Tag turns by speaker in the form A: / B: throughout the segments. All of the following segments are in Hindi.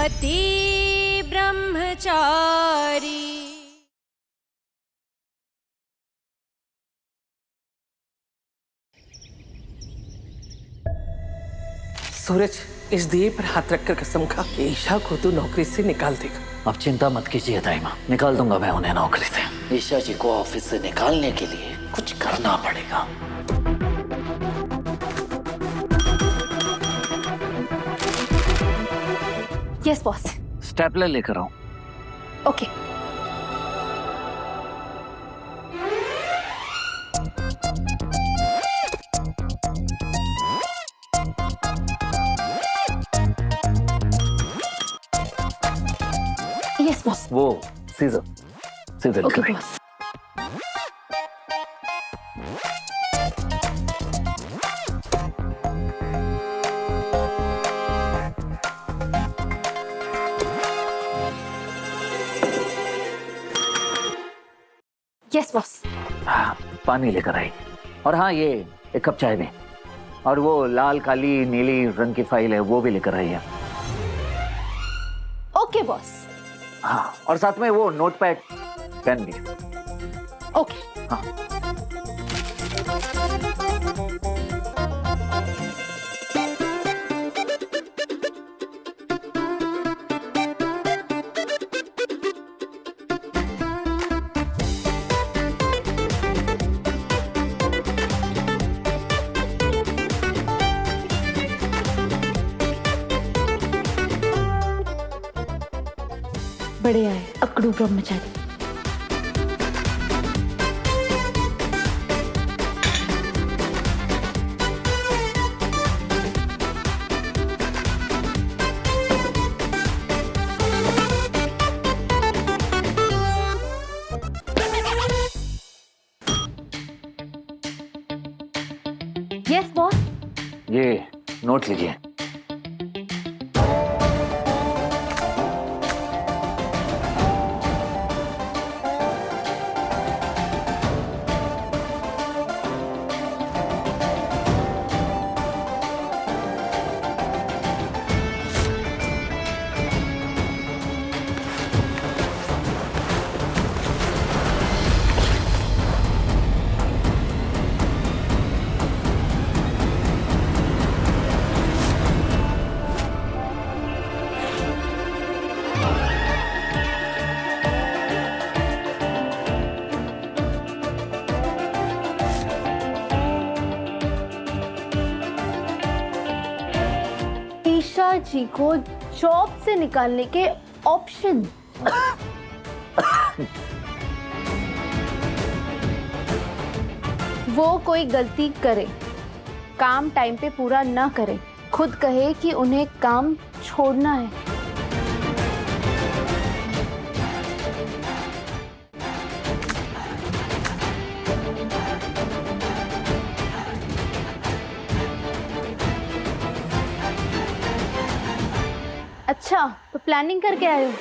A: पति ब्रह्मचारी।
B: सूरज, इस दिए पर हाथ रखकर कसम खा कि ईशा को तू नौकरी से निकाल देगा।
C: अब चिंता मत कीजिए दाइमा, निकाल दूंगा मैं उन्हें नौकरी से। ईशा जी को ऑफिस से निकालने के लिए कुछ करना पड़ेगा।
D: Yes boss.
C: स्टेपलर लेकर आओ।
D: ओके। Yes boss.
C: वो सीजर
D: ओके
C: लेकर
D: बॉस। Yes boss.
C: हाँ, पानी लेकर आई। और हाँ, ये एक कप चाय दें। और वो लाल काली नीली रंग की फाइल है वो भी लेकर आई है।
D: Okay boss.
C: हाँ, और साथ में वो नोटपैड पेन भी।
D: ओके।
C: हाँ।
D: बढ़िया है अकड़ू ब्रह्मचारी। Yes boss.
C: ये नोट लीजिए।
D: ईशा जी को जॉब से निकालने के ऑप्शन। वो कोई गलती करे, काम टाइम पे पूरा ना करे, खुद कहे कि उन्हें काम छोड़ना है। अच्छा, तो प्लानिंग करके आए हो,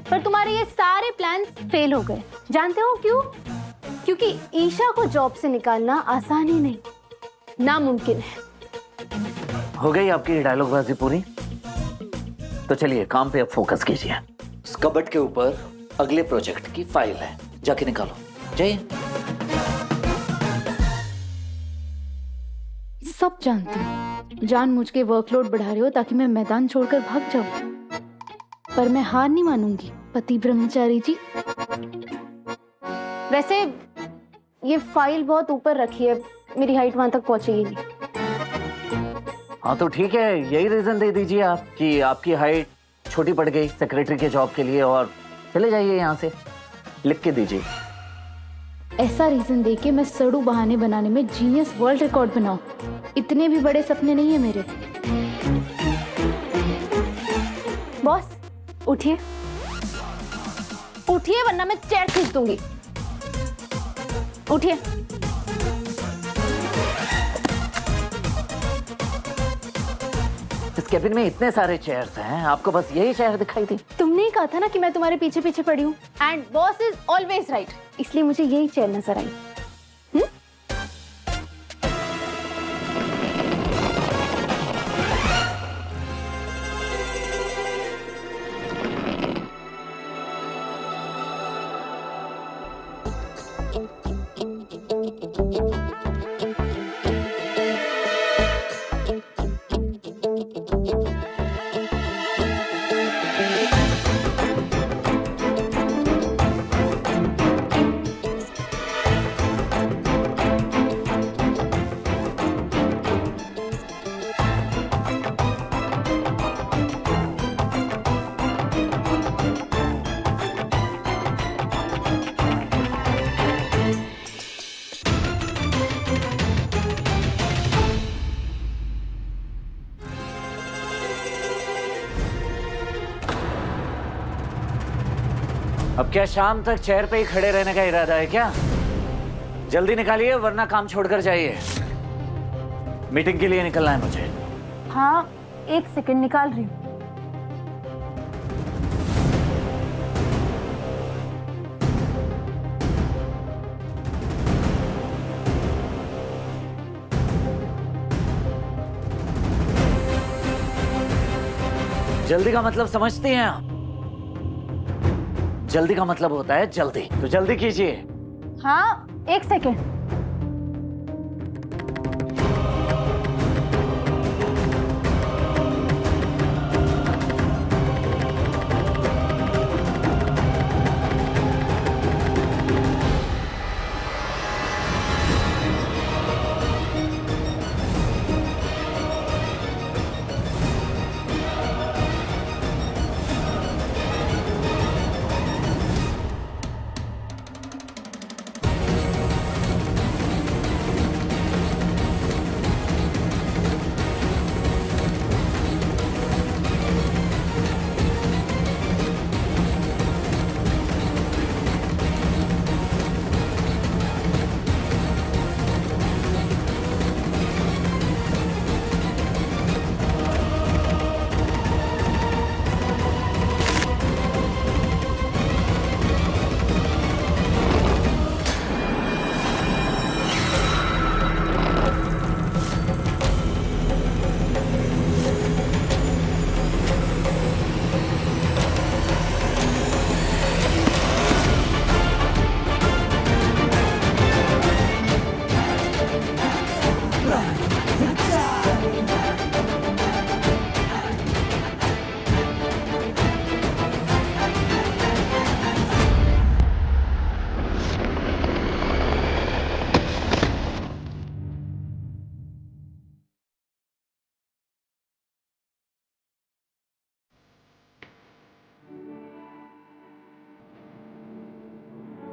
D: पर तुम्हारे ये सारे प्लान्स फेल हो गए। जानते हो क्यों? क्योंकि ईशा को जॉब से निकालना आसान ही नहीं, नामुमकिन है।
C: हो गई आपकी डायलॉगबाजी पूरी? तो चलिए काम पे अब फोकस कीजिए। उस कबर्ड के ऊपर अगले प्रोजेक्ट की फाइल है, जाके निकालो। जाइए।
D: सब जानती हूँ, जानबूझ के वर्कलोड बढ़ा रहे हो ताकि मैं मैदान छोड़कर भाग जाऊं, पर मैं हार नहीं मानूंगी पति ब्रह्मचारी जी। वैसे ये फाइल बहुत ऊपर रखी है, मेरी हाइट वहां तक पहुंचेगी नहीं।
C: हाँ तो ठीक है, यही रीजन दे दीजिए आप कि आपकी हाइट छोटी पड़ गई सेक्रेटरी के जॉब के लिए, और चले जाइए यहाँ से। लिख के दीजिए।
D: ऐसा रीजन देके मैं सड़ू बहाने बनाने में जीनियस वर्ल्ड रिकॉर्ड बनाऊं, इतने भी बड़े सपने नहीं है मेरे। बॉस उठिए, उठिए वरना मैं चेयर खींच दूंगी। उठिए।
C: इस कैबिन में इतने सारे चेयर्स हैं, आपको बस यही चेयर दिखाई दी?
D: तुमने ही कहा था ना कि मैं तुम्हारे पीछे पीछे पड़ी हूँ, and boss is always right, इसलिए मुझे यही चेयर नजर आई।
C: अब क्या शाम तक चेयर पे ही खड़े रहने का इरादा है क्या? जल्दी निकालिए वरना काम छोड़कर जाइए। मीटिंग के लिए निकलना है मुझे।
D: हाँ, 1 सेकंड निकाल रही हूँ।
C: जल्दी का मतलब समझती हैं आप? जल्दी का मतलब होता है जल्दी, तो जल्दी कीजिए।
D: हाँ, 1 सेकंड।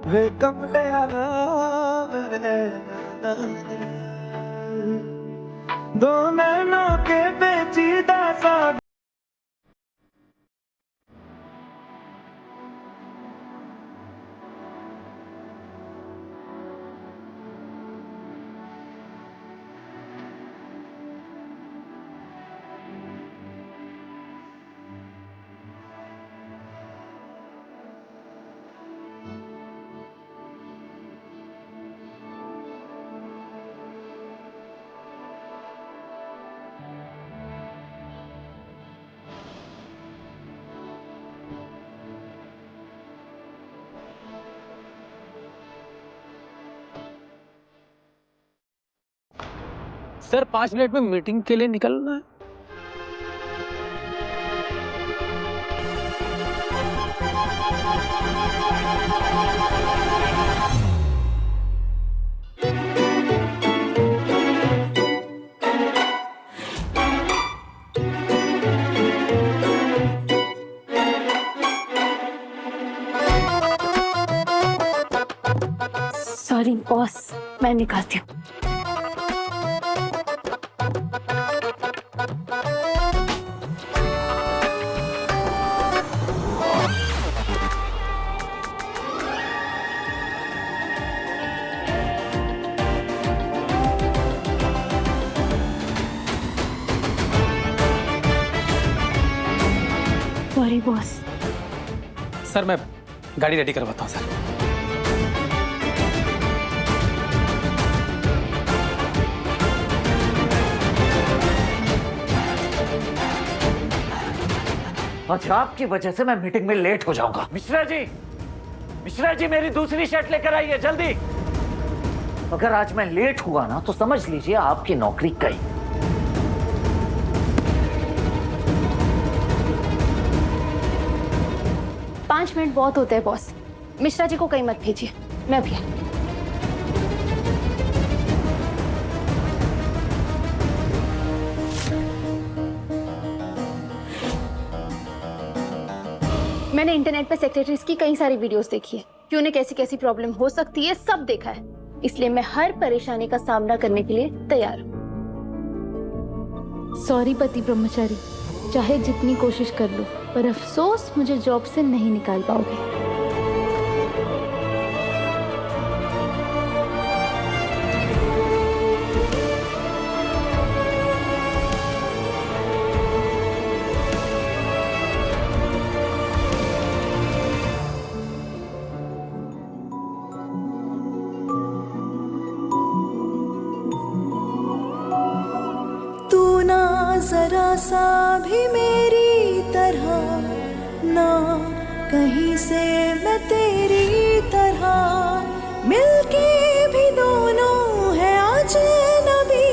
A: वे कमले दो नैनों के पेचीदा सा
E: सर 5 मिनट में मीटिंग के लिए निकलना है।
D: सॉरी बॉस, मैं निकालती हूँ। Sorry boss.
E: सर मैं गाड़ी रेडी करवाता हूँ सर।
C: अच्छा, आपकी वजह से मैं मीटिंग में लेट हो जाऊंगा। मिश्रा जी मेरी दूसरी शर्ट लेकर आइए जल्दी। अगर आज मैं लेट हुआ ना तो समझ लीजिए आपकी नौकरी गई।
D: पाँच मिनट बहुत होते हैं बॉस। मिश्रा जी को कहीं मत भेजिए, मैं भी। मैंने इंटरनेट पे सेक्रेटरीज की कई सारी वीडियोस देखी है कि उन्हें कैसी कैसी प्रॉब्लम हो सकती है, सब देखा है। इसलिए मैं हर परेशानी का सामना करने के लिए तैयार हूँ। सॉरी पति ब्रह्मचारी, चाहे जितनी कोशिश कर लो पर अफसोस मुझे जॉब से नहीं निकाल पाओगे।
F: कहीं से मैं तेरी तरह मिलके भी दोनों है अजनबी।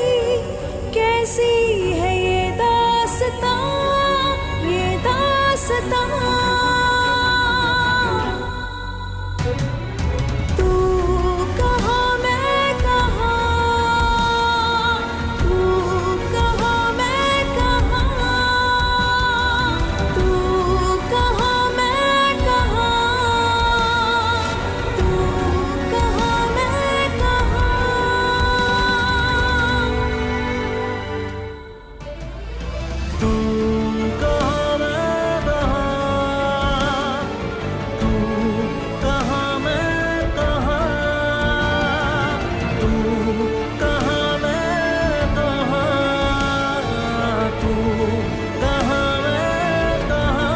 F: कैसी है ये दास्तां, ये दास्तां। तू कहाँ मैं कहाँ, तू कहाँ मैं कहाँ, तू कहाँ मैं कहाँ, तू कहाँ मैं कहाँ।
A: तू कहाँ मैं कहाँ, तू कहाँ मैं कहाँ, तू कहाँ मैं कहाँ, तू कहाँ मैं कहाँ।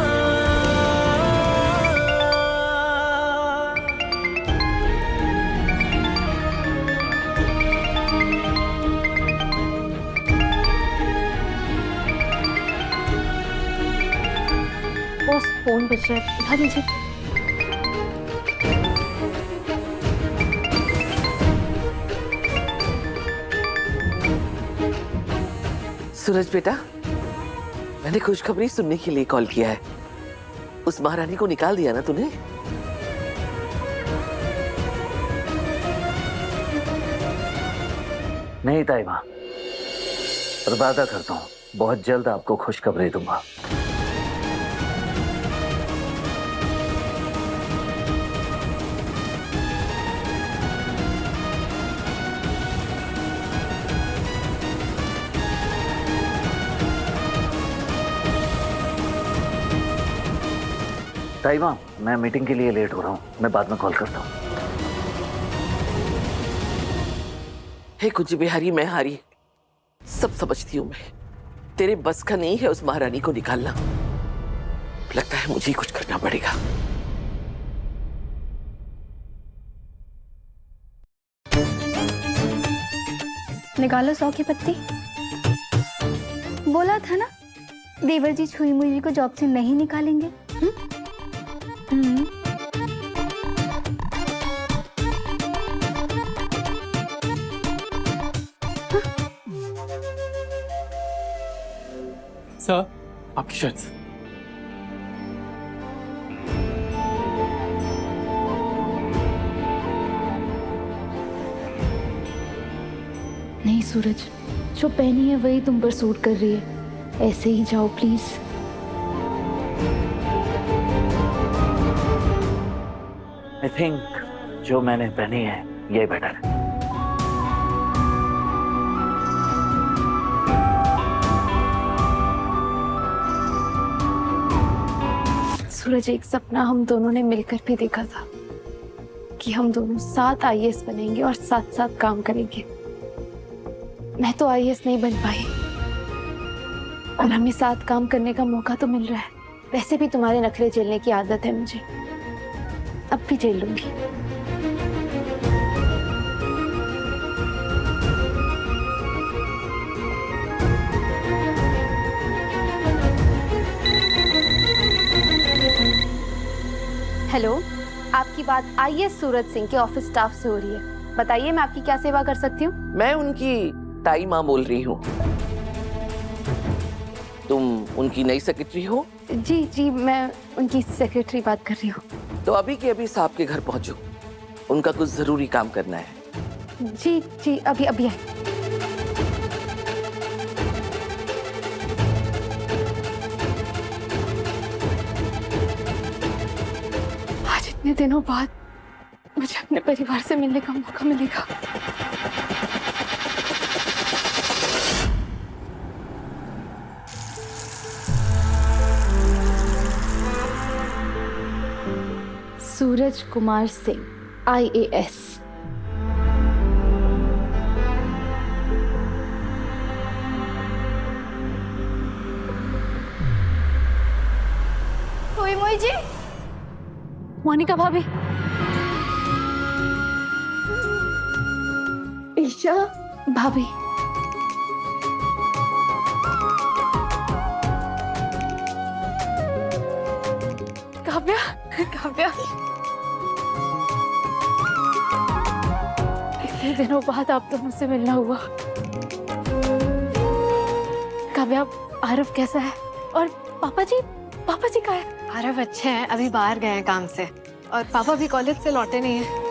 D: बॉस फोन बज रहा है, उठा लीजिए।
B: सूरज बेटा, मैंने खुशखबरी सुनने के लिए कॉल किया है। उस महारानी को निकाल दिया ना तूने?
C: नहीं ताइमा, पर वादा करता हूँ बहुत जल्द आपको खुशखबरी दूंगा। ताइमा, मैं मीटिंग के लिए लेट हो रहा हूँ, मैं बाद में कॉल करता हूँ।
B: हे कुछ बिहारी मैं हारी, सब समझती हूँ मैं। तेरे बस का नहीं है उस महारानी को निकालना। लगता है मुझे ही कुछ करना पड़ेगा।
D: निकालो 100 की पत्ती। बोला था ना देवर जी छुई मुई जी को जॉब से नहीं निकालेंगे।
E: सर आपकी शर्ट।
D: नहीं सूरज, जो पहनी है वही तुम पर सूट कर रही है। ऐसे ही जाओ प्लीज।
C: आई थिंक जो मैंने पहनी है ये बेटर है।
D: सूरज, एक सपना हम दोनों ने मिलकर भी देखा था कि हम दोनों साथ आईएएस बनेंगे और साथ साथ काम करेंगे। मैं तो आईएएस नहीं बन पाई और हमें साथ काम करने का मौका तो मिल रहा है। वैसे भी तुम्हारे नखरे झेलने की आदत है मुझे, अब भी झेल लूंगी। हेलो, आपकी बात आईएएस सूरज सिंह के ऑफिस स्टाफ से हो रही है। बताइए मैं आपकी क्या सेवा कर सकती हूँ?
B: मैं उनकी ताई माँ बोल रही हूँ। तुम उनकी नई सेक्रेटरी हो?
D: जी जी, मैं उनकी सेक्रेटरी बात कर रही हूँ।
B: तो अभी के अभी साहब के घर पहुंचो, उनका कुछ जरूरी काम करना है।
D: जी जी, अभी अभी आए। आज इतने दिनों बाद मुझे अपने परिवार से मिलने का मौका मिलेगा। सूरज कुमार सिंह, आईएएस। मोई जी, मोनिका भाभी, ईशा भाभी, काव्या, काव्या, इतने दिनों बाद आप दोनों से मिलना हुआ। काव्या, आरव कैसा है? और पापा जी कहाँ है?
G: आरव अच्छे हैं, अभी बाहर गए हैं काम से, और पापा भी कॉलेज से लौटे नहीं हैं।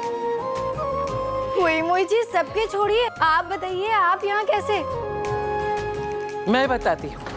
F: मोई जी सबके छोड़िए, आप बताइए आप यहाँ कैसे?
B: मैं बताती हूँ।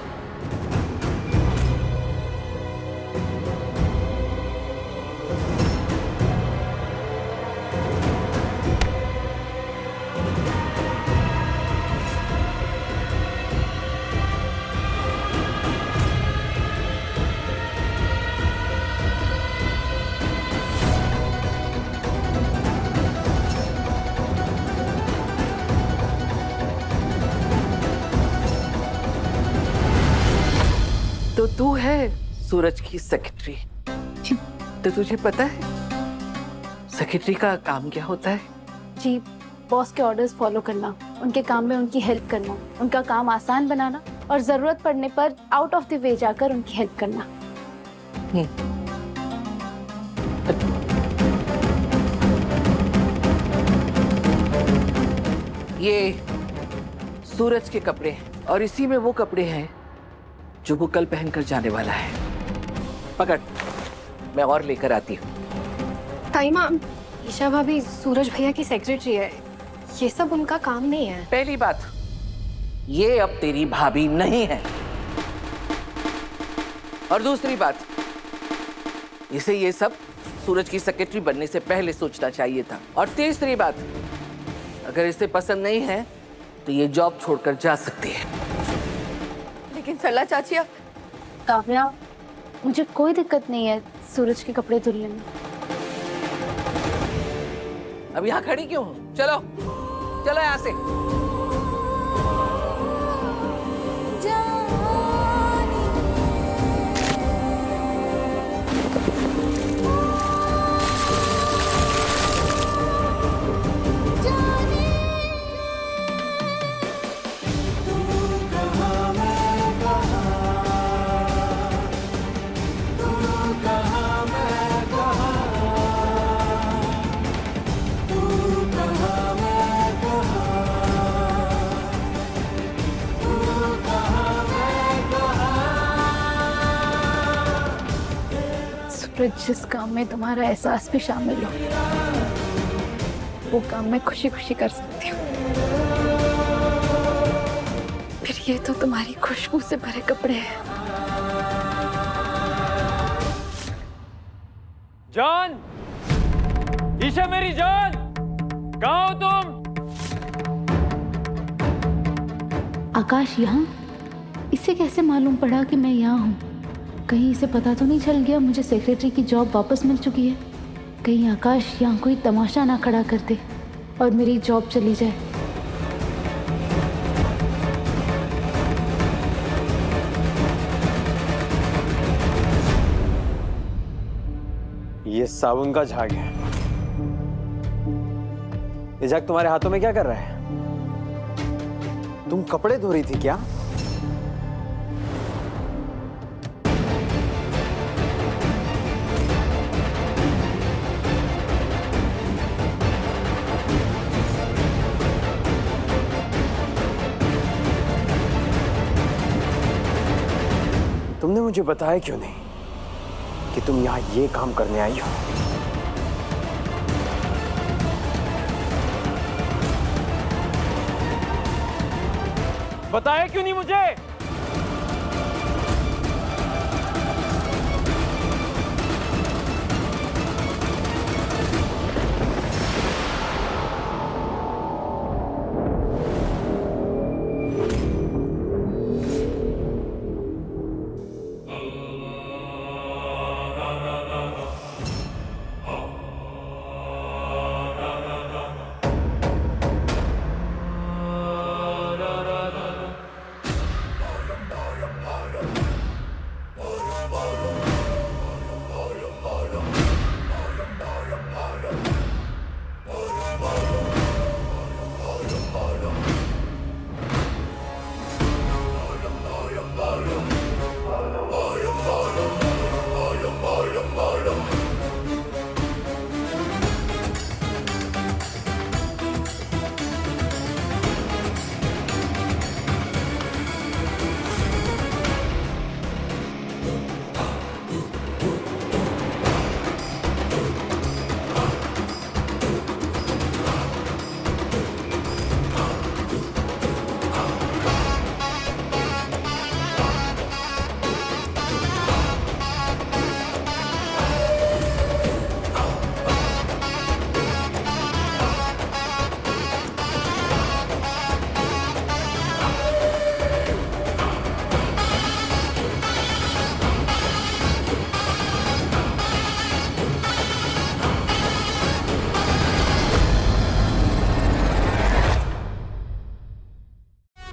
B: तो तू है सूरज की सेक्रेटरी। तो तुझे पता है सेक्रेटरी का काम क्या होता है?
D: जी, बॉस के ऑर्डर्स फॉलो करना, उनके काम में उनकी हेल्प करना, उनका काम आसान बनाना और जरूरत पड़ने पर आउट ऑफ द वे जाकर उनकी हेल्प करना।
B: ये सूरज के कपड़े हैं और इसी में वो कपड़े हैं जो वो कल पहनकर जाने वाला है। पकड़, मैं और लेकर आती हूँ।
G: ताई माँ, ईशा भाभी सूरज भैया की सेक्रेटरी है, ये सब उनका काम नहीं है।
B: पहली बात, ये अब तेरी भाभी नहीं है। और दूसरी बात, इसे ये सब सूरज की सेक्रेटरी बनने से पहले सोचना चाहिए था। और तीसरी बात, अगर इसे पसंद नहीं है तो ये जॉब छोड़कर जा सकती है।
F: लेकिन सरला चाची आप
D: काव्या, मुझे कोई दिक्कत नहीं है सूरज के कपड़े धुलने में।
B: अब यहाँ खड़ी क्यों हो? चलो चलो यहाँ से।
D: सूरज, जिस काम में तुम्हारा एहसास भी शामिल हो, वो काम मैं खुशी खुशी कर सकती हूँ। फिर ये तो तुम्हारी खुशबू से भरे कपड़े हैं।
E: जान, ईशा मेरी जान, कहाँ हो तुम?
D: आकाश यहाँ? इसे कैसे मालूम पड़ा कि मैं यहाँ हूँ? कहीं इसे पता तो नहीं चल गया मुझे सेक्रेटरी की जॉब वापस मिल चुकी है? कहीं आकाश यहाँ कोई तमाशा ना खड़ा कर दे और मेरी जॉब चली जाए।
H: ये साबुन का झाग है। ये झाग तुम्हारे हाथों में क्या कर रहा है? तुम कपड़े धो रही थी क्या? तुमने मुझे बताया क्यों नहीं कि तुम यहाँ ये काम करने आई हो?
E: बताया क्यों नहीं मुझे?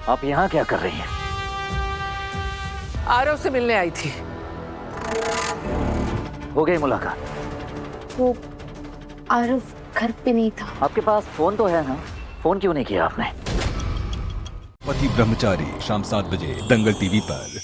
C: आप यहाँ क्या कर रही हैं?
B: आरव से मिलने आई थी।
C: हो गई मुलाकात?
G: वो आरव घर पे नहीं था।
C: आपके पास फोन तो है ना, फोन क्यों नहीं किया आपने?
I: पति ब्रह्मचारी शाम 7 बजे दंगल टीवी पर।